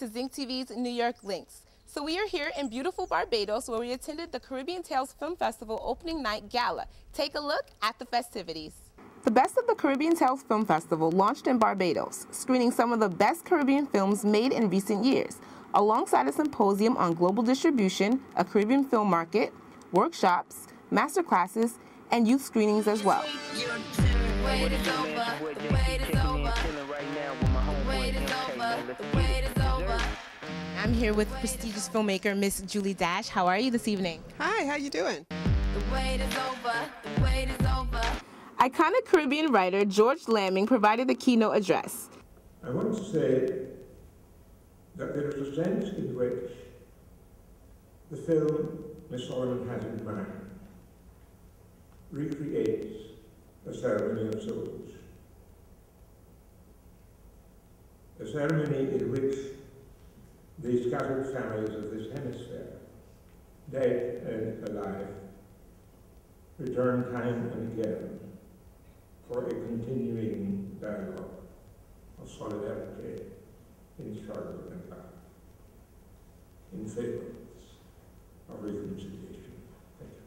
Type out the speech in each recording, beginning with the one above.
to ZYNC TV's New York Links. So we are here in beautiful Barbados, where we attended the CaribbeanTales Film Festival opening night gala. Take a look at the festivities. The Best of the CaribbeanTales Film Festival launched in Barbados, screening some of the best Caribbean films made in recent years, alongside a symposium on global distribution, a Caribbean film market, workshops, master classes, and youth screenings as well. I'm here with prestigious filmmaker Miss Julie Dash. How are you this evening? Hi, how you doing? The wait is over. The wait is over. Iconic Caribbean writer George Lamming provided the keynote address. I want to say that there is a sense in which the film Miss Solomon has in mind recreates the ceremony of souls, a ceremony in which the scattered families of this hemisphere, dead and alive, return time and again for a continuing dialogue of solidarity in struggle and life, in favor of reconciliation. Thank you.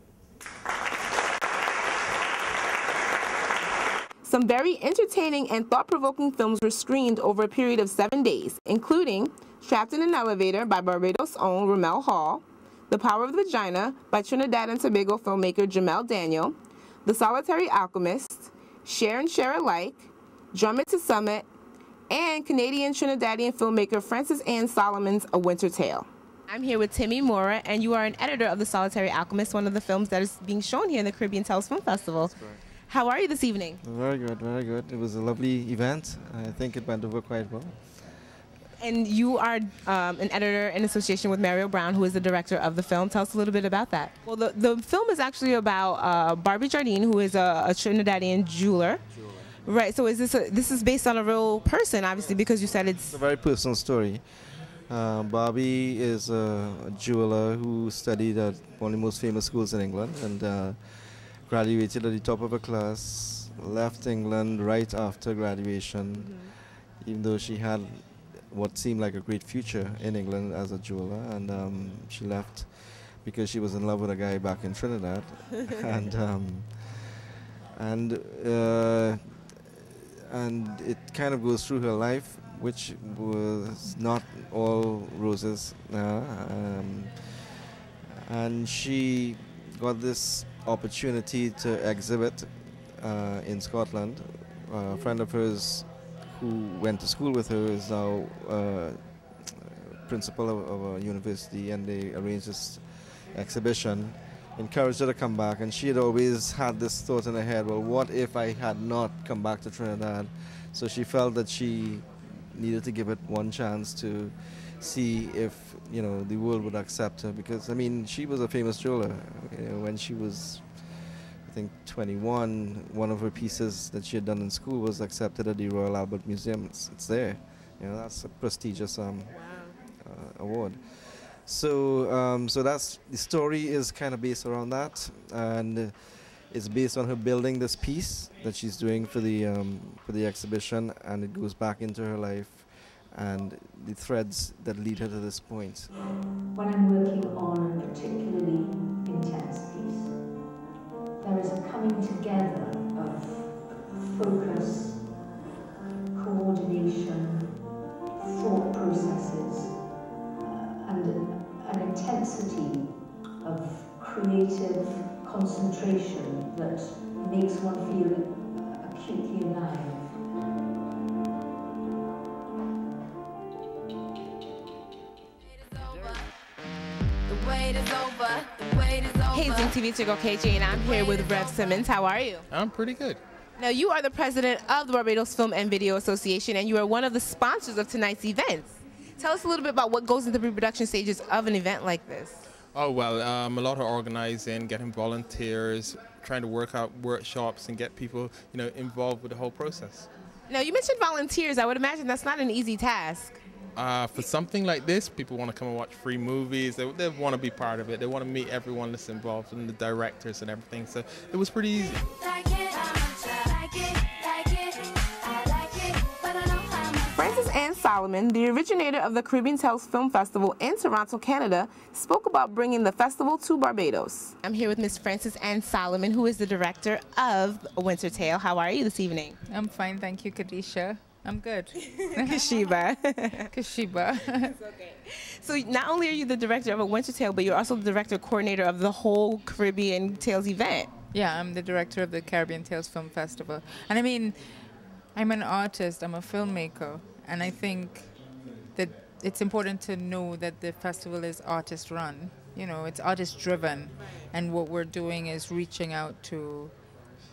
Some very entertaining and thought-provoking films were screened over a period of 7 days, including Trapped in an Elevator by Barbados' own Ramel Hall, The Power of the Vagina by Trinidad and Tobago filmmaker Jimmel Daniel, The Solitary Alchemist, Share and Share Alike, Drum It to Summit, and Canadian Trinidadian filmmaker Frances Ann Solomon's A Winter Tale. I'm here with Timmy Mora, and you are an editor of The Solitary Alchemist, one of the films that is being shown here in the CaribbeanTales Film Festival. That's correct. How are you this evening? Very good, very good. It was a lovely event. I think it went over quite well. And you are an editor in association with Mario Brown, who is the director of the film. Tell us a little bit about that. Well, the film is actually about Barbie Jardine, who is a Trinidadian jeweler. Right. So this is based on a real person, obviously, because you said it's a very personal story. Barbie is a jeweler who studied at one of the most famous schools in England and graduated at the top of her class, left England right after graduation, even though she had what seemed like a great future in England as a jeweler, and she left because she was in love with a guy back in Trinidad, and it kind of goes through her life, which was not all roses, and she got this opportunity to exhibit in Scotland. A friend of hers who went to school with her is now principal of a university, and they arranged this exhibition, encouraged her to come back, and she had always had this thought in her head, well, what if I had not come back to Trinidad? So she felt that she needed to give it one chance to see if, you know, the world would accept her, because, I mean, she was a famous jeweler. You know, when she was, I think, 21, one of her pieces that she had done in school was accepted at the Royal Albert Museum. It's there. You know, that's a prestigious award. So, so that's the story is kind of based around that, and it's based on her building this piece that she's doing for the exhibition, and it goes back into her life and the threads that lead her to this point. When I'm working on a particularly intense piece, there is a coming together of focus, coordination, thought processes, and an intensity of creative concentration that makes one feel acutely alive. Hey, ZYNC TV, it's your girl KJ, and I'm here with Rev Simmons. How are you? I'm pretty good. Now, you are the president of the Barbados Film and Video Association, and you are one of the sponsors of tonight's events. Tell us a little bit about what goes into the pre-production stages of an event like this. Oh, well, a lot of organizing, getting volunteers, trying to work out workshops and get people, you know, involved with the whole process. Now, you mentioned volunteers. I would imagine that's not an easy task. For something like this, people want to come and watch free movies. They want to be part of it. They want to meet everyone that's involved and the directors and everything. So it was pretty easy. Frances Ann Solomon's Solomon, the originator of the CaribbeanTales Film Festival in Toronto, Canada, spoke about bringing the festival to Barbados. I'm here with Miss Frances Ann Solomon, who is the director of Winter Tale. How are you this evening? I'm fine, thank you, Kadisha. I'm good. Kashiba. Kashiba. Okay. So not only are you the director of A Winter Tale, but you're also the director coordinator of the whole Caribbean Tales event. Yeah, I'm the director of the CaribbeanTales Film Festival. And I mean, I'm an artist, I'm a filmmaker, and I think that it's important to know that the festival is artist run. You know, it's artist driven. And what we're doing is reaching out to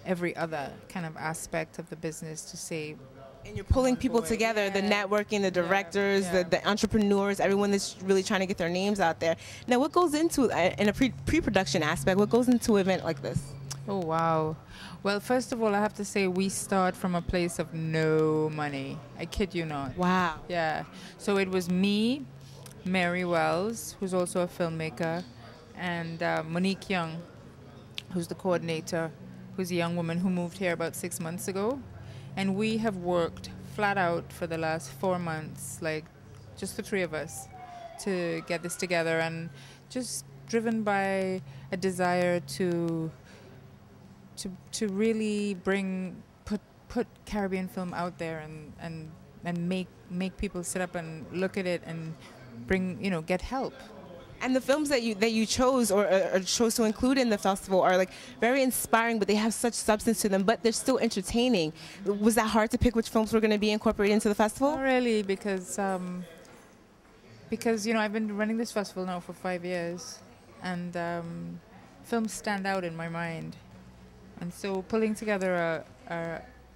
every other kind of aspect of the business to say, and you're pulling people together, the networking, the directors, the entrepreneurs, everyone that's really trying to get their names out there. Now, what goes into, in a pre-production aspect, what goes into an event like this? Oh, wow. Well, first of all, I have to say we start from a place of no money. I kid you not. Wow. Yeah. So it was me, Mary Wells, who's also a filmmaker, and Monique Young, who's the coordinator, who's a young woman who moved here about 6 months ago. And we have worked flat out for the last 4 months, like just the three of us, to get this together, and just driven by a desire to really put Caribbean film out there and make people sit up and look at it and bring, you know, get help. And the films that you chose or chose to include in the festival are like very inspiring, but they have such substance to them, but they're still entertaining. Was that hard to pick which films were going to be incorporated into the festival? Not really, because you know, I've been running this festival now for 5 years, and films stand out in my mind, and so pulling together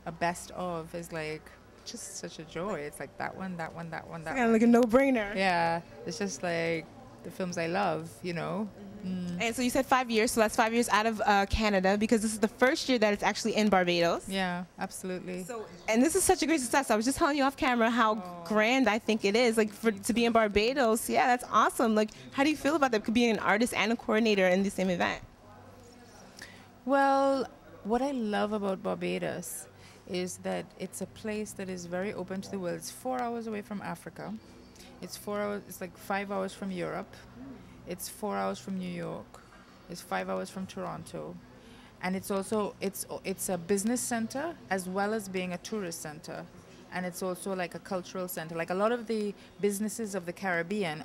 a best of is like just such a joy. It's like that one, that one, that one, that kind of one. like a no-brainer. Yeah, it's just like the films I love, you know. And so you said 5 years, so that's 5 years out of Canada, because this is the first year that it's actually in Barbados. Yeah, absolutely. So, and this is such a great success. I was just telling you off camera how grand I think it is, like to be in Barbados. Yeah, that's awesome. Like, how do you feel about that? Could be an artist and a coordinator in the same event. Well, what I love about Barbados is that it's a place that is very open to the world. It's 4 hours away from Africa. It's 4 hours. It's like 5 hours from Europe. It's 4 hours from New York. It's 5 hours from Toronto, and it's also it's a business center as well as being a tourist center, and it's also like a cultural center. Like a lot of the businesses of the Caribbean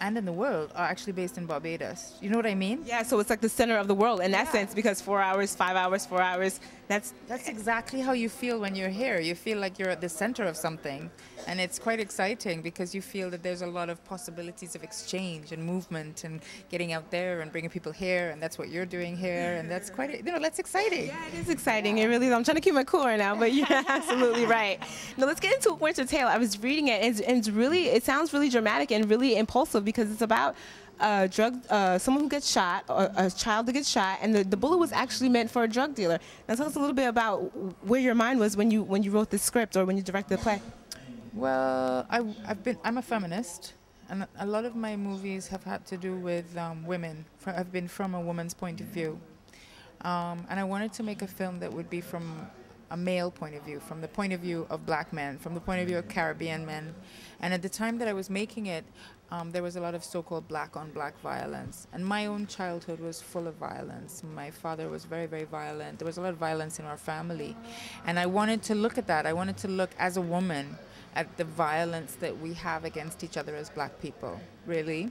and in the world are actually based in Barbados. You know what I mean? Yeah. So it's like the center of the world in that sense, because 4 hours, 5 hours, 4 hours. That's exactly how you feel when you're here. You feel like you're at the center of something. And it's quite exciting because you feel that there's a lot of possibilities of exchange and movement and getting out there and bringing people here. And that's what you're doing here. And that's quite, you know, that's exciting. Yeah, it is exciting. It really is. I'm trying to keep my cool right now, but you're absolutely right. Now let's get into Winter Tale. I was reading it, and it's really, it sounds really dramatic and really impulsive, because it's about someone who gets shot, or a child that gets shot, and the bullet was actually meant for a drug dealer. Now tell us a little bit about where your mind was when you wrote the script or when you directed the play. Well, I'm a feminist, and a lot of my movies have had to do with women. I've been from a woman's point of view, and I wanted to make a film that would be from a male point of view, from the point of view of black men, from the point of view of Caribbean men. And at the time that I was making it, there was a lot of so-called black-on-black violence, and my own childhood was full of violence. My father was very, very violent. There was a lot of violence in our family, and I wanted to look at that. I wanted to look as a woman at the violence that we have against each other as black people, really.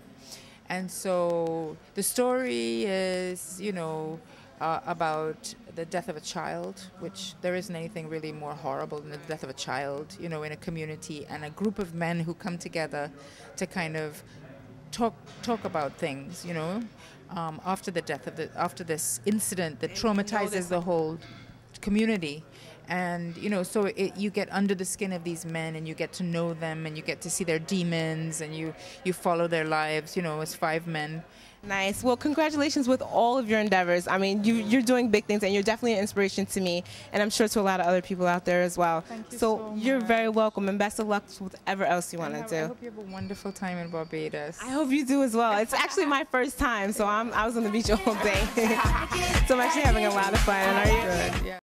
And so the story is, you know, about the death of a child, which there isn't anything really more horrible than the death of a child, you know, in a community, and a group of men who come together to kind of talk about things, you know, after the death of after this incident that traumatizes the whole community. And, you know, so you get under the skin of these men, and you get to know them, and you get to see their demons, and you follow their lives, you know, as 5 men. Nice. Well, congratulations with all of your endeavors. I mean, you're doing big things, and you're definitely an inspiration to me, and I'm sure to a lot of other people out there as well. Thank you so much. You're very welcome, and best of luck with whatever else you want to do. I hope you have a wonderful time in Barbados. I hope you do as well. It's actually my first time, so I was on the beach all day. So I'm actually having a lot of fun. And are you? Good. Yeah.